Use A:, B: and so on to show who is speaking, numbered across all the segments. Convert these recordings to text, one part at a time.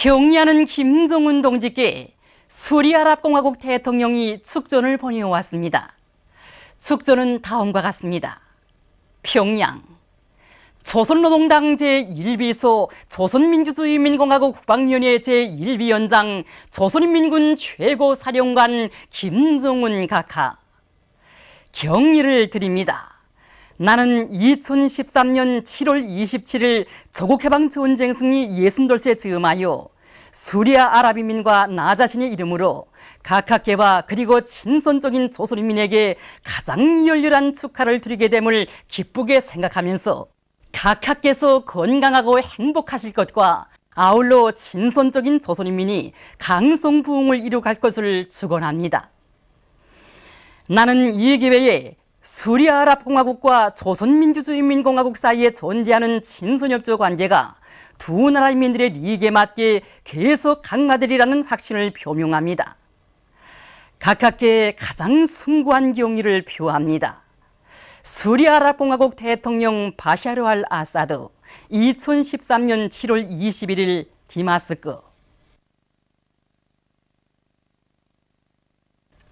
A: 경리하는 김정은 동지께 수리아랍공화국 대통령이 축전을 보내왔습니다. 축전은 다음과 같습니다. 평양 조선노동당 제1비서 조선민주주의인민공화국 국방위원회 제1위원장 조선인민군 최고사령관 김정은 각하. 경의를 드립니다. 나는 2013년 7월 27일 조국해방전쟁 승리 60돌째 즈음하여 수리아 아랍인민과 나 자신의 이름으로 각하께와 그리고 친선적인 조선인민에게 가장 열렬한 축하를 드리게 됨을 기쁘게 생각하면서 각하께서 건강하고 행복하실 것과 아울러 친선적인 조선인민이 강성부흥을 이루갈 것을 축원합니다. 나는 이 기회에 수리아랍공화국과 조선민주주의인민공화국 사이에 존재하는 친선협조 관계가 두 나라 인민들의利益에 맞게 계속 강화되리라는 확신을 표명합니다. 각하께 가장 숭고한 경의를 표합니다. 수리아랍공화국 대통령 바샤르 알 아사드 2013년 7월 21일 디마스크.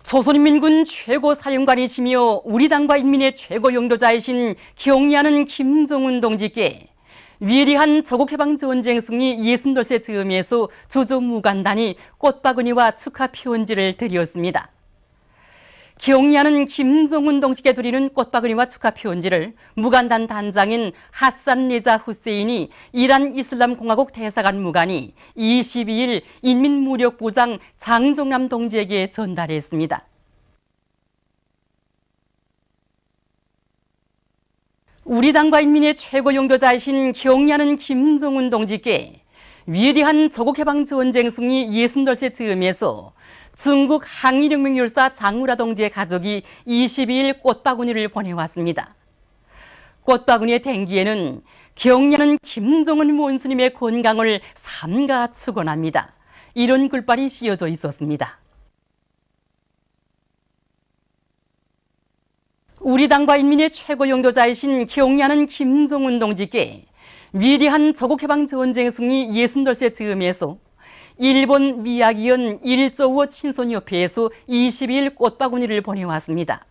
A: 조선인민군 최고사령관이시며 우리 당과 인민의 최고 영도자이신 경의하는 김정은 동지께 위대한 조국해방전쟁 승리 60돌째 즈음에서 주조무간단히 꽃바구니와 축하 편지를 드렸습니다. 경의하는 김정은 동지께 드리는 꽃바구니와 축하 편지를 무간단 단장인 하산 레자 후세인이 이란 이슬람공화국 대사관 무관이 22일 인민무력부장 장정남 동지에게 전달했습니다. 우리 당과 인민의 최고 영도자이신 경의하는 김정은 동지께 위대한 조국해방전쟁 승리 60돌째 즈음에서 중국 항일혁명열사 장우라 동지의 가족이 22일 꽃바구니를 보내왔습니다. 꽃바구니의 댕기에는 경의하는 김정은 원수님의 건강을 삼가 축원합니다. 이런 글발이 씌어져 있었습니다. 우리 당과 인민의 최고 영도자이신 경의하는 김정은 동지께 위대한 조국해방전쟁 승리 60돌째 즈음에서 일본 미야기현 일조호 친선협회에서 22일 꽃바구니를 보내왔습니다.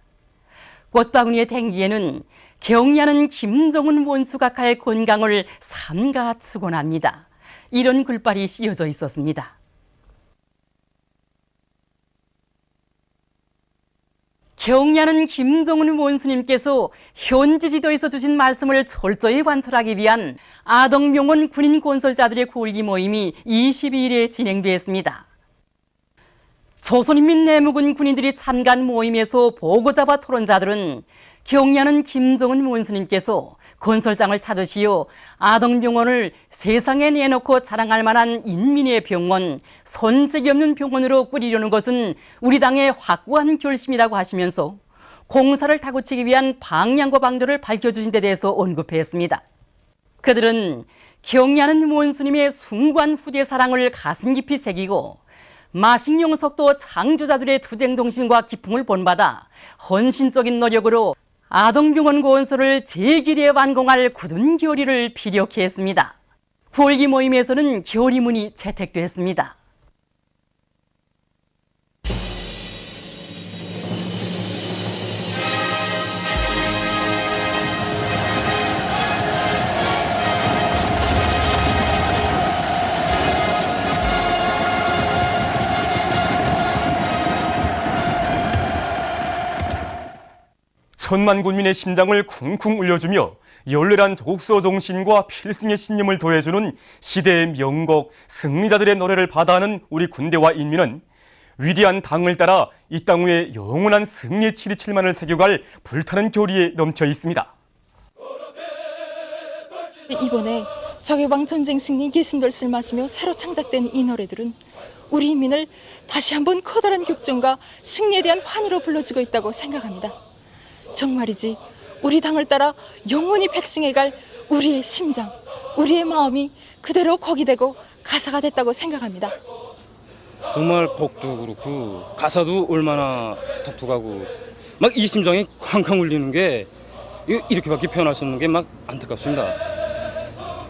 A: 꽃바구니의 댕기에는 경의하는 김정은 원수 각하의 건강을 삼가 축원합니다. 이런 글발이 씌어져 있었습니다. 경의하는 김정은 원수님께서 현지 지도에서 주신 말씀을 철저히 관철하기 위한 아덕명원 군인 건설자들의 골기 모임이 22일에 진행되었습니다. 조선인민 내무군 군인들이 참가한 모임에서 보고자와 토론자들은 경의하는 김정은 원수님께서 건설장을 찾으시어 아덕병원을 세상에 내놓고 자랑할 만한 인민의 병원, 손색이 없는 병원으로 꾸리려는 것은 우리 당의 확고한 결심이라고 하시면서 공사를 다그치기 위한 방향과 방도를 밝혀주신 데 대해서 언급했습니다. 그들은 경의하는 원수님의 숭고한 후대 사랑을 가슴 깊이 새기고 마식용석도 창조자들의 투쟁정신과 기풍을 본받아 헌신적인 노력으로 아동병원 건설을 제1회 완공할 굳은 결의를 피력했습니다. 골기 모임에서는 결의문이 채택됐습니다.
B: 천만 군민의 심장을 쿵쿵 울려주며 열렬한 조국서 정신과 필승의 신념을 더해주는 시대의 명곡 승리자들의 노래를 받아하는 우리 군대와 인민은 위대한 당을 따라 이 땅 위에 영원한 승리의 치리칠만을 새겨갈 불타는 결의에 넘쳐 있습니다.
C: 이번에 조국해방전쟁 승리 60돌을 맞으며 새로 창작된 이 노래들은 우리 인민을 다시 한번 커다란 격정과 승리에 대한 환희로 불러주고 있다고 생각합니다. 정말이지 우리 당을 따라 영원히 백승해갈 우리의 심장, 우리의 마음이 그대로 곡이 되고 가사가 됐다고 생각합니다.
D: 정말 곡도 그렇고 가사도 얼마나 독특하고 막 이 심장이 쾅쾅 울리는 게 이렇게밖에 표현할 수 없는 게 막 안타깝습니다.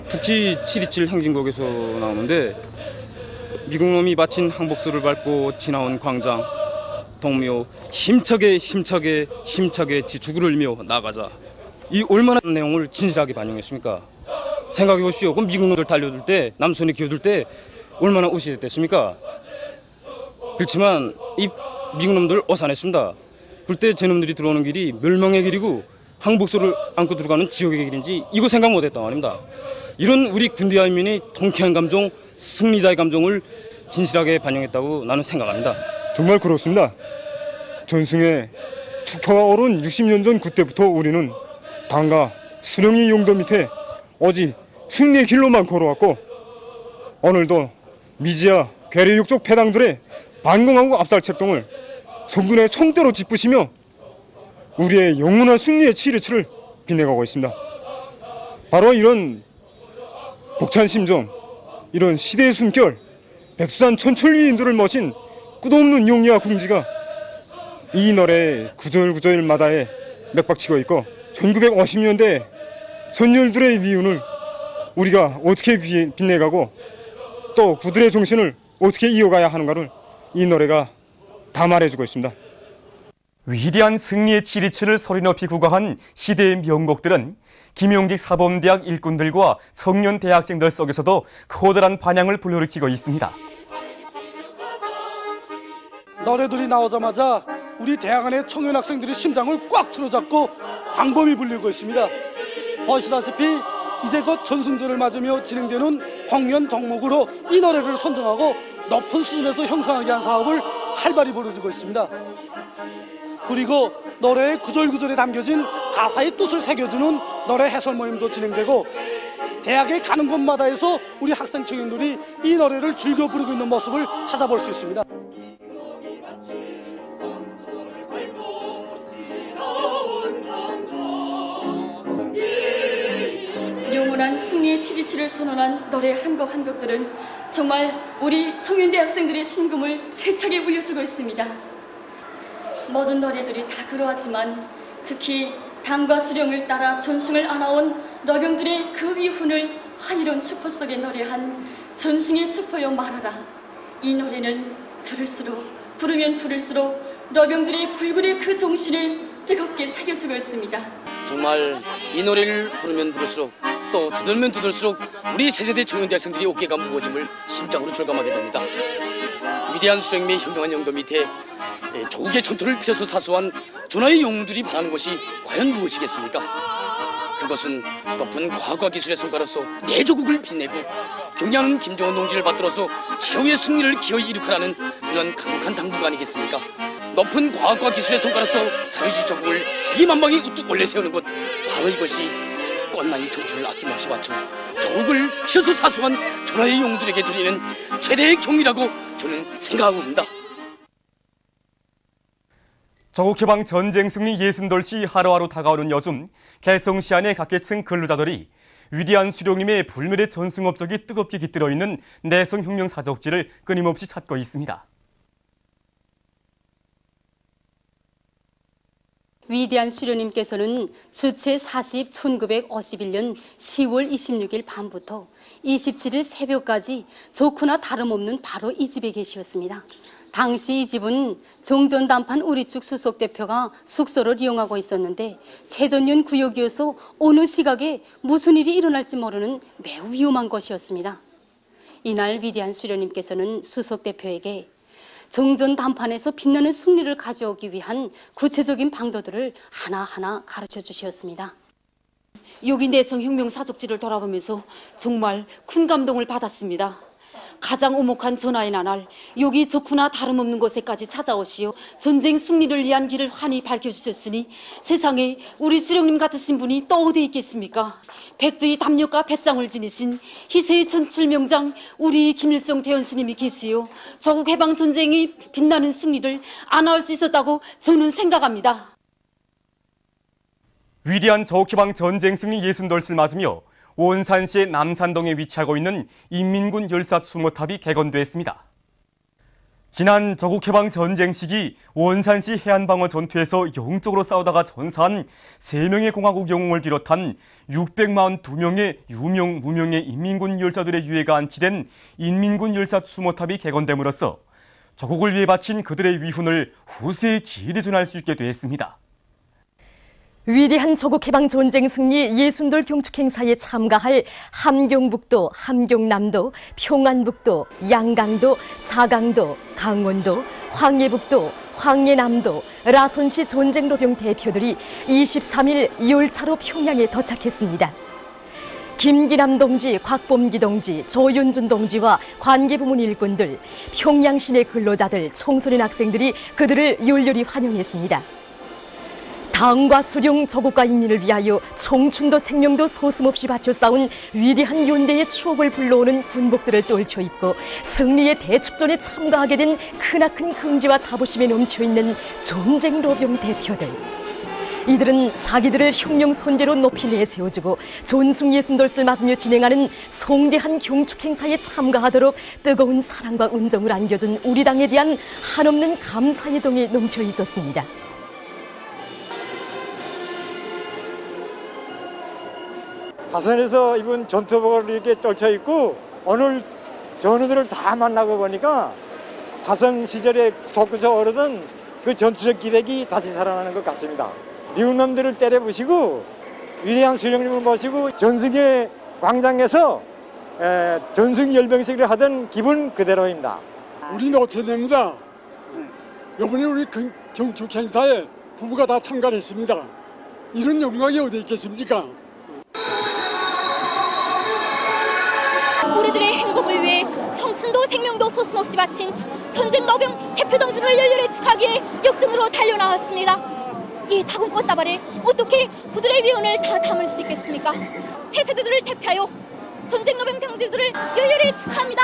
D: 북치 727 행진곡에서 나오는데 미국놈이 바친 항복소를 밟고 지나온 광장, 동묘 힘차게 지축을 울며 나가자. 이 얼마나 내용을 진실하게 반영했습니까? 생각해 보시오. 그럼 미국놈들 달려들 때, 남손이 기어들 때 얼마나 우시됐습니까? 그렇지만 이 미국놈들 어산했습니다. 그때 제놈들이 들어오는 길이 멸망의 길이고 항복소를 안고 들어가는 지옥의 길인지 이거 생각 못했단 말입니다. 이런 우리 군대와 인민이 통쾌한 감정, 승리자의 감정을 진실하게 반영했다고 나는 생각합니다.
E: 정말 그렇습니다. 전승의 축포가 오른 60년 전 그때부터 우리는 당과 수령의 용도 밑에 오직 승리의 길로만 걸어왔고, 오늘도 미지와 괴뢰 육족 패당들의 반공하고 압살 책동을 성군의 총대로 짚으시며 우리의 영원한 승리의 치르치를 빛내가고 있습니다. 바로 이런 벅찬 심정, 이런 시대의 숨결, 백두산 천출위인들을 모신 끝없는 용기와 궁지가 이 노래의 구절구절마다에 맥박치고 있고, 1950년대 선열들의 미운을 우리가 어떻게 빛내가고 또 그들의 정신을 어떻게 이어가야 하는가를 이 노래가 다 말해주고 있습니다.
B: 위대한 승리의 치리치를 소리높이 구가한 시대의 명곡들은 김용직 사범대학 일꾼들과 청년 대학생들 속에서도 커다란 반향을 불러일으키고 있습니다.
F: 노래들이 나오자마자 우리 대학 안의 청년 학생들의 심장을 꽉 틀어잡고 광범위 불리고 있습니다. 보시다시피 이제 곧 전승절을 맞으며 진행되는 공연 덕목으로 이 노래를 선정하고 높은 수준에서 형성하게 한 사업을 활발히 벌여주고 있습니다. 그리고 노래의 구절구절에 담겨진 가사의 뜻을 새겨주는 노래 해설 모임도 진행되고, 대학에 가는 곳마다에서 우리 학생 청년들이 이 노래를 즐겨 부르고 있는 모습을 찾아볼 수 있습니다.
G: 영원한 승리의 치리치를 선언한 노래 한 곡 한 곡들은 정말 우리 청년대 학생들의 심금을 세차게 울려주고 있습니다. 모든 노래들이 다 그러하지만 특히 당과 수령을 따라 전승을 안아온 러병들의 그 위훈을 환희로운 축포 속에 노래한 전승의 축포여 말하라. 이 노래는 들을수록, 부르면 부를수록 러병들의 불굴의 그 정신을 뜨겁게 새겨주고 있습니다.
H: 정말 이 노래를 부르면 부를수록 또 들으면 들을수록 우리 세세대 청년대 학생들이 어깨가 무거워짐을 심장으로 절감하게 됩니다. 위대한 수령님의 현명한 영도 밑에 조국의 전투를 펴서 사수한 전하의 영웅들이 바라는 것이 과연 무엇이겠습니까? 그것은 높은 과학과 기술의 성과로서 내 조국을 빛내고 경량한 김정은 동지를 받들어서 최후의 승리를 기어이 이룩하라는 그런 강력한 당부가 아니겠습니까? 높은 과학과 기술의 성과로서 사회주의 조국을 세계만방에 우뚝 올려세우는 것, 바로 이것이 꽃나이 청춘을 아낌없이 바쳐 조국을 펴서 사수한 전하의 영웅들에게 드리는 최대의 경리라고 저는 생각하고 있습니다.
B: 조국해방 전쟁 승리 60돌시 하루하루 다가오는 요즘, 개성시 안의 각계층 근로자들이 위대한 수령님의 불멸의 전승 업적이 뜨겁게 깃들어 있는 내성혁명 사적지를 끊임없이 찾고 있습니다.
I: 위대한 수령님께서는 주체 40 1951년 10월 26일 밤부터 27일 새벽까지 좋거나 다름없는 바로 이 집에 계시었습니다. 당시 이 집은 종전단판 우리축 수석대표가 숙소를 이용하고 있었는데 최전련 구역이어서 어느 시각에 무슨 일이 일어날지 모르는 매우 위험한 곳이었습니다. 이날 위대한 수령님께서는 수석대표에게 종전단판에서 빛나는 승리를 가져오기 위한 구체적인 방도들을 하나하나 가르쳐 주셨습니다.
J: 여기 내성혁명 사적지를 돌아보면서 정말 큰 감동을 받았습니다. 가장 오목한 전하의 나날, 여기 좋구나 다름없는 곳에까지 찾아오시어 전쟁 승리를 위한 길을 환히 밝혀주셨으니 세상에 우리 수령님 같으신 분이 또 어디 있겠습니까? 백두의 담력과 배짱을 지니신 희세의 천출명장 우리 김일성 대원스님이 계시어 조국 해방 전쟁이 빛나는 승리를 안아올 수 있었다고 저는 생각합니다.
B: 위대한 조국해방 전쟁 승리 60돌을 맞으며 원산시의 남산동에 위치하고 있는 인민군 열사 추모탑이 개건됐습니다. 지난 조국해방 전쟁 시기 원산시 해안방어 전투에서 영적으로 싸우다가 전사한 3명의 공화국 영웅을 비롯한 642명의 유명, 무명의 인민군 열사들의 유해가 안치된 인민군 열사 추모탑이 개건됨으로써 조국을 위해 바친 그들의 위훈을 후세에 길이 전할 수 있게 되었습니다.
A: 위대한 조국해방 전쟁 승리 60돌 경축행사에 참가할 함경북도, 함경남도, 평안북도, 양강도, 자강도, 강원도, 황해북도, 황해남도, 라선시 전쟁로병 대표들이 23일 열차로 평양에 도착했습니다. 김기남 동지, 곽범기 동지, 조윤준 동지와 관계부문 일꾼들, 평양 시내 근로자들, 청소년 학생들이 그들을 열렬히 환영했습니다. 당과 수령, 조국과 인민을 위하여 청춘도 생명도 서슴없이 바쳐 싸운 위대한 연대의 추억을 불러오는 군복들을 떨쳐 입고 승리의 대축전에 참가하게 된 크나큰 긍지와 자부심에 넘쳐있는 전쟁로병 대표들. 이들은 자기들을 혁명 선배로 높이 내세워주고 전승 60돌을 맞으며 진행하는 성대한 경축 행사에 참가하도록 뜨거운 사랑과 은정을 안겨준 우리 당에 대한 한없는 감사의 정이 넘쳐 있었습니다.
K: 화성에서 입은 전투복을 이렇게 떨쳐 입고 오늘 전우들을 다 만나고 보니까 화성 시절에 솟구쳐 오르던 그 전투적 기백이 다시 살아나는 것 같습니다. 미운 놈들을 때려부시고 위대한 수령님을 모시고 전승의 광장에서 전승 열병식을 하던 기분 그대로입니다.
L: 우리는 어떻게 됩니다. 이번에 우리 경축 행사에 부부가 다 참가를 했습니다. 이런 영광이 어디 있겠습니까?
M: 우리들의 행복을 위해 청춘도 생명도 소심없이 바친 전쟁 로병 대표 동지를 열렬히 축하하기에 역전으로 달려나왔습니다. 이 작은 꽃다발에 어떻게 그들의 위언을 다 담을 수 있겠습니까? 새 세대들을 대표하여 전쟁 로병 동지들을 열렬히 축하합니다.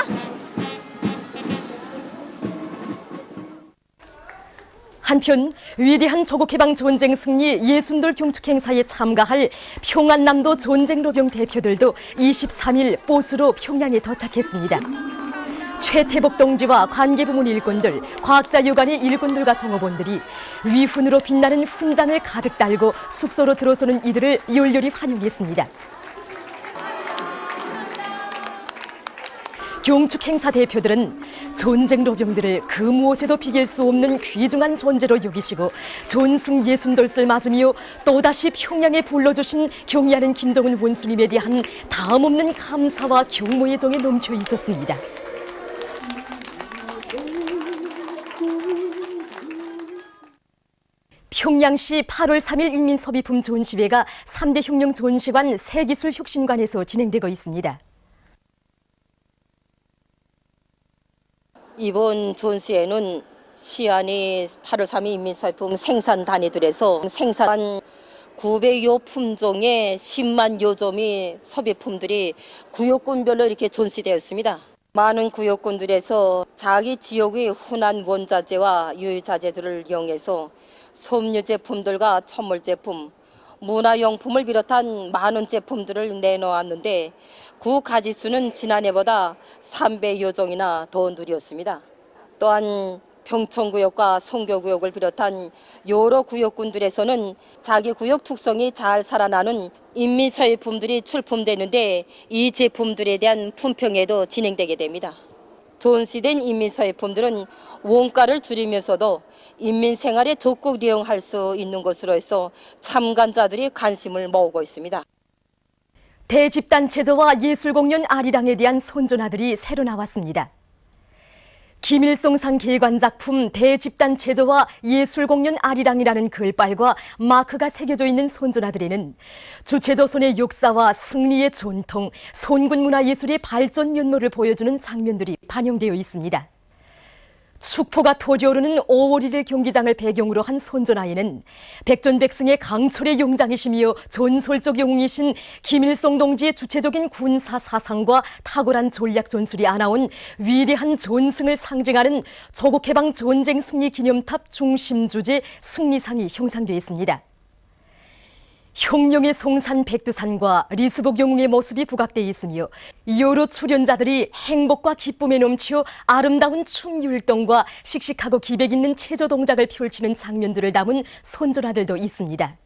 A: 한편 위대한 조국해방 전쟁 승리 60돌 경축 행사에 참가할 평안남도 전쟁로병 대표들도 23일 버스로 평양에 도착했습니다. 최태복 동지와 관계부문 일꾼들, 과학자 요관의 일꾼들과 정업원들이 위훈으로 빛나는 훈장을 가득 달고 숙소로 들어서는 이들을 열렬히 환영했습니다. 경축 행사 대표들은 전쟁 로병들을 그 무엇에도 비길 수 없는 귀중한 존재로 여기시고 전승 60돌을 맞으며 또다시 평양에 불러주신 경의하는 김정은 원수님에 대한 다음없는 감사와 경모의 정이 넘쳐 있었습니다. 평양시 8월 3일 인민소비품 전시회가 3대 혁명 전시관 새기술혁신관에서 진행되고 있습니다.
N: 이번 전시회는 시안이 8월 3일 인민소비품 생산 단위들에서 생산한 900여 품종의 10만 여 점의 소비품들이 구역군별로 이렇게 전시되었습니다. 많은 구역군들에서 자기 지역의 흔한 원자재와 유유자재들을 이용해서 섬유 제품들과 천물 제품, 문화용품을 비롯한 많은 제품들을 내놓았는데 그 가지수는 지난해보다 3배여 종이나 더 늘었습니다. 또한 평촌구역과 송교구역을 비롯한 여러 구역군들에서는 자기 구역 특성이 잘 살아나는 인민소비품들이 출품되는데 이 제품들에 대한 품평회도 진행되게 됩니다. 전시된 인민소비품들은 원가를 줄이면서도 인민생활에 적극 이용할 수 있는 것으로 해서 참관자들이 관심을 모으고 있습니다.
A: 대집단 체조와 예술공연 아리랑에 대한 선전화들이 새로 나왔습니다. 김일성상 개관작품 대집단 체조와 예술공연 아리랑이라는 글빨과 마크가 새겨져 있는 선전화들에는 주체조선의 역사와 승리의 전통, 선군문화예술의 발전 면모를 보여주는 장면들이 반영되어 있습니다. 축포가 터져오르는 5월 1일 경기장을 배경으로 한 선전화에는 백전백승의 강철의 용장이시며 전설적 영웅이신 김일성 동지의 주체적인 군사 사상과 탁월한 전략 전술이 안아온 위대한 전승을 상징하는 조국해방 전쟁 승리 기념탑 중심 주제 승리상이 형상되어 있습니다.
O: 흉룡의 송산 백두산과 리수복 영웅의 모습이 부각되어 있으며 여러 출연자들이 행복과 기쁨에 넘치어 아름다운 춤 율동과 씩씩하고 기백 있는 체조 동작을 펼치는 장면들을 담은 손전화들도 있습니다.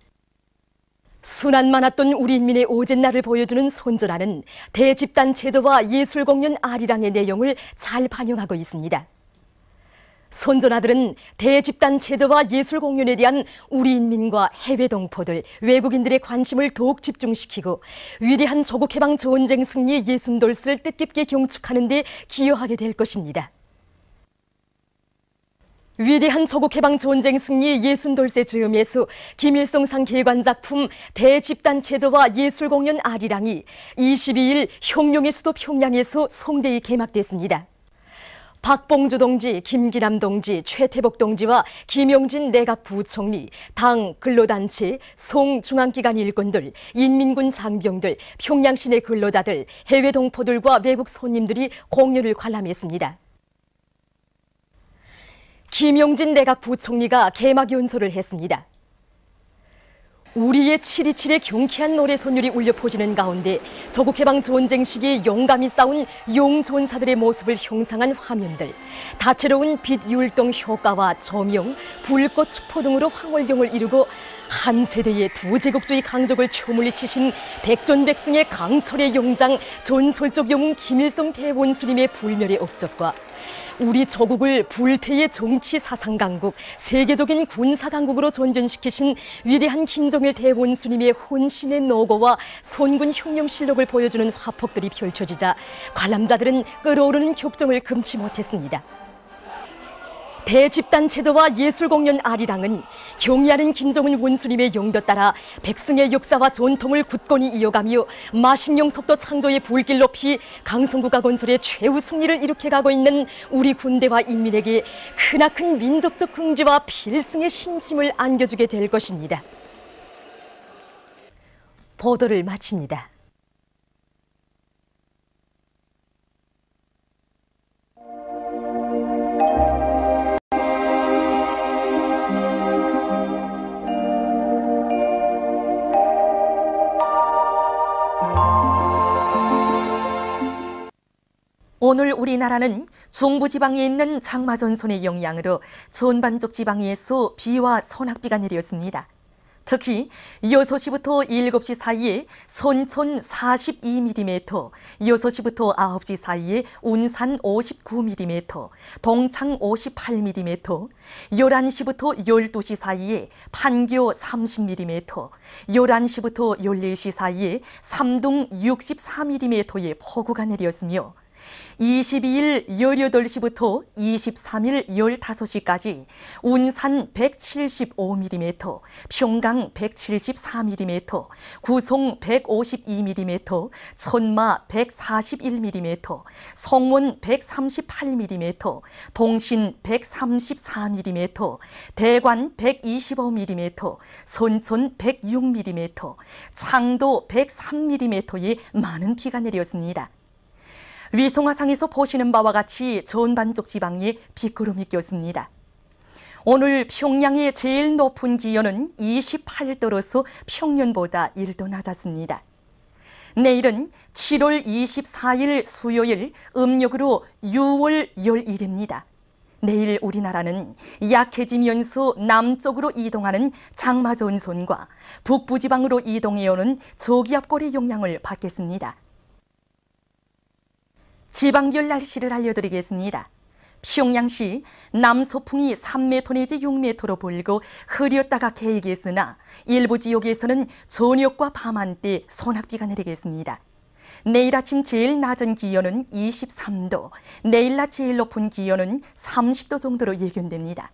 O: 순환 많았던 우리 인민의 오젠날을 보여주는 손전화는 대집단 체조와 예술 공연 아리랑의 내용을 잘 반영하고 있습니다. 손전화들은 대집단 체조와 예술 공연에 대한 우리 인민과 해외 동포들, 외국인들의 관심을 더욱 집중시키고 위대한 조국해방 전쟁 승리의 60돌을 뜻깊게 경축하는 데 기여하게 될 것입니다. 위대한 조국해방 전쟁 승리의 60돌 즈음에서 김일성상 개관 작품 대집단 체조와 예술 공연 아리랑이 22일 흉룡의 수도 평양에서 성대히 개막됐습니다. 박봉주 동지, 김기남 동지, 최태복 동지와 김용진 내각 부총리, 당, 근로단체, 송중앙기관 일꾼들, 인민군 장병들, 평양시내 근로자들, 해외 동포들과 외국 손님들이 공연을 관람했습니다. 김용진 내각 부총리가 개막 연설을 했습니다. 우리의 7.27의 경쾌한 노래 선율이 울려 퍼지는 가운데 조국해방 전쟁 시기 용감히 싸운 용전사들의 모습을 형상한 화면들, 다채로운 빛 율동 효과와 조명, 불꽃 축포 등으로 황홀경을 이루고 한 세대의 두 제국주의 강적을 초물리치신 백전백승의 강철의 용장 전설적 영웅 김일성 대원수님의 불멸의 업적과 우리 조국을 불패의 정치 사상 강국, 세계적인 군사 강국으로 전변시키신 위대한 김정일 대원수님의 혼신의 노고와 선군 흉룡실록을 보여주는 화폭들이 펼쳐지자 관람자들은 끓어오르는 격정을 금치 못했습니다. 대집단 체조와 예술 공연 아리랑은 경의하는 김정은 원수님의 영도 따라 백승의 역사와 전통을 굳건히 이어가며 마신령 속도 창조의 불길 높이 강성구가 건설의 최후 승리를 이룩해가고 있는 우리 군대와 인민에게 크나큰 민족적 긍지와 필승의 신심을 안겨주게 될 것입니다. 보도를 마칩니다.
P: 오늘 우리나라는 중부지방에 있는 장마전선의 영향으로 전반적 지방에서 비와 소낙비가 내렸습니다. 특히 6시부터 7시 사이에 선천 42mm, 6시부터 9시 사이에 운산 59mm, 동창 58mm, 11시부터 12시 사이에 판교 30mm, 11시부터 14시 사이에 삼동 64mm의 폭우가 내렸으며 22일 18시부터 23일 15시까지 운산 175mm, 평강 174mm, 구송 152mm, 천마 141mm, 성원 138mm, 동신 134mm, 대관 125mm, 선천 106mm, 창도 103mm의 많은 비가 내렸습니다. 위성화상에서 보시는 바와 같이 전반적 지방에 빗구름이 꼈습니다. 오늘 평양의 제일 높은 기온은 28도로서 평년보다 1도 낮았습니다. 내일은 7월 24일 수요일 음력으로 6월 10일입니다. 내일 우리나라는 약해지면서 남쪽으로 이동하는 장마전선과 북부지방으로 이동해오는 저기압골의 영향을 받겠습니다. 지방별 날씨를 알려드리겠습니다. 평양시 남서풍이 3m 내지 6m로 불고 흐렸다가 개이겠으나 일부 지역에서는 저녁과 밤한때 소낙비가 내리겠습니다. 내일 아침 제일 낮은 기온은 23도, 내일 낮 제일 높은 기온은 30도 정도로 예견됩니다.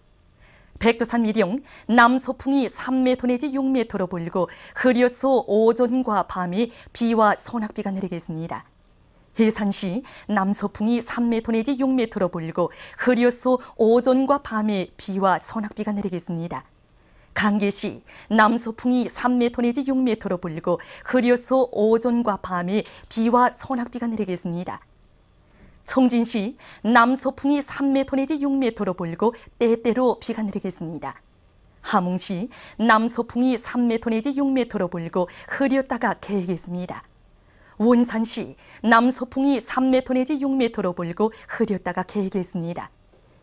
P: 백두산 미령 남서풍이 3m 내지 6m로 불고 흐려서 오전과 밤에 비와 소낙비가 내리겠습니다. 해산시 남서풍이 3m 내지 6m로 불고 흐려서 오전과 밤에 비와 소낙비가 내리겠습니다. 강계시 남서풍이 3m 내지 6m로 불고 흐려서 오전과 밤에 비와 소낙비가 내리겠습니다. 청진시 남서풍이 3m 내지 6m로 불고 때때로 비가 내리겠습니다. 함흥시 남서풍이 3m 내지 6m로 불고 흐렸다가 개겠습니다. 원산시 남서풍이 3m 내지 6m로 불고 흐렸다가 개겠습니다.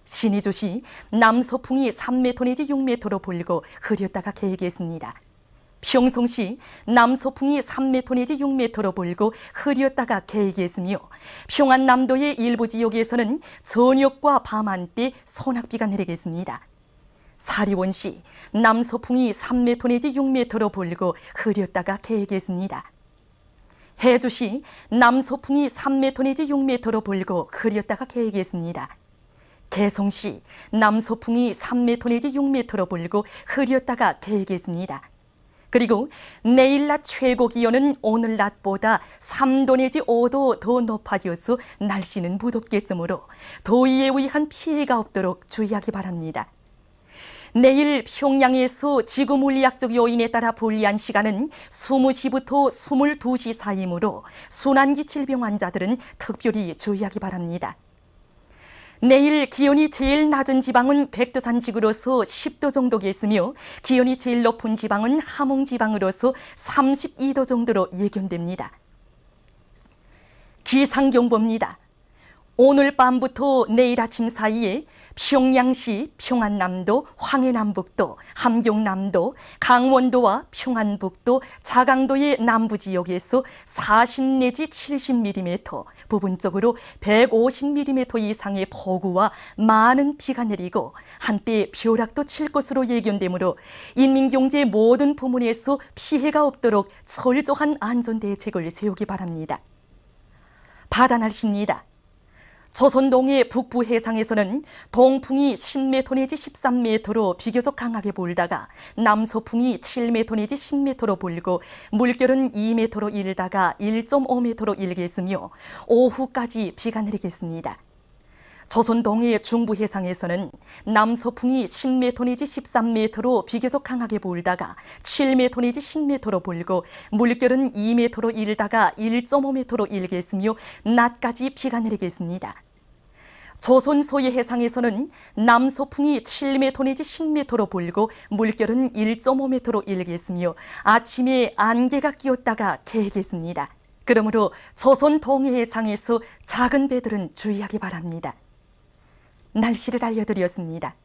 P: 신의주시 남서풍이 3m 내지 6m로 불고 흐렸다가 개겠습니다. 평송시 남서풍이 3m 내지 6m로 불고 흐렸다가 개겠으며 평안남도의 일부 지역에서는 저녁과 밤한때 소낙비가 내리겠습니다. 사리원시 남서풍이 3m 내지 6m로 불고 흐렸다가 개겠습니다. 해주시 남서풍이 3m 내지 6m로 불고 흐렸다가 개겠습니다. 개성시 남서풍이 3m 내지 6m로 불고 흐렸다가 개겠습니다. 그리고 내일 낮 최고 기온은 오늘 낮보다 3도 내지 5도 더 높아져서 날씨는 무덥겠으므로 더위에 의한 피해가 없도록 주의하기 바랍니다. 내일 평양에서 지구물리학적 요인에 따라 불리한 시간은 20시부터 22시 사이이므로 순환기 질병 환자들은 특별히 주의하기 바랍니다. 내일 기온이 제일 낮은 지방은 백두산 지구로서 10도 정도겠으며 기온이 제일 높은 지방은 함흥 지방으로서 32도 정도로 예견됩니다. 기상경보입니다. 오늘 밤부터 내일 아침 사이에 평양시, 평안남도, 황해남북도, 함경남도, 강원도와 평안북도, 자강도의 남부 지역에서 40 내지 70mm, 부분적으로 150mm 이상의 폭우와 많은 비가 내리고 한때 벼락도 칠 것으로 예견되므로 인민경제 모든 부문에서 피해가 없도록 철저한 안전대책을 세우기 바랍니다. 바다 날씨입니다. 조선동해 북부 해상에서는 동풍이 10m 내지 13m로 비교적 강하게 불다가 남서풍이 7m 내지 10m로 불고 물결은 2m로 일다가 1.5m로 일겠으며 오후까지 비가 내리겠습니다. 조선 동해 중부 해상에서는 남서풍이 10m 내지 13m로 비교적 강하게 불다가 7m 내지 10m로 불고 물결은 2m로 일다가 1.5m로 일겠으며 낮까지 비가 내리겠습니다. 조선 소해 해상에서는 남서풍이 7m 내지 10m로 불고 물결은 1.5m로 일겠으며 아침에 안개가 끼었다가 개겠습니다. 그러므로 조선 동해 해상에서 작은 배들은 주의하기 바랍니다. 날씨를 알려드렸습니다.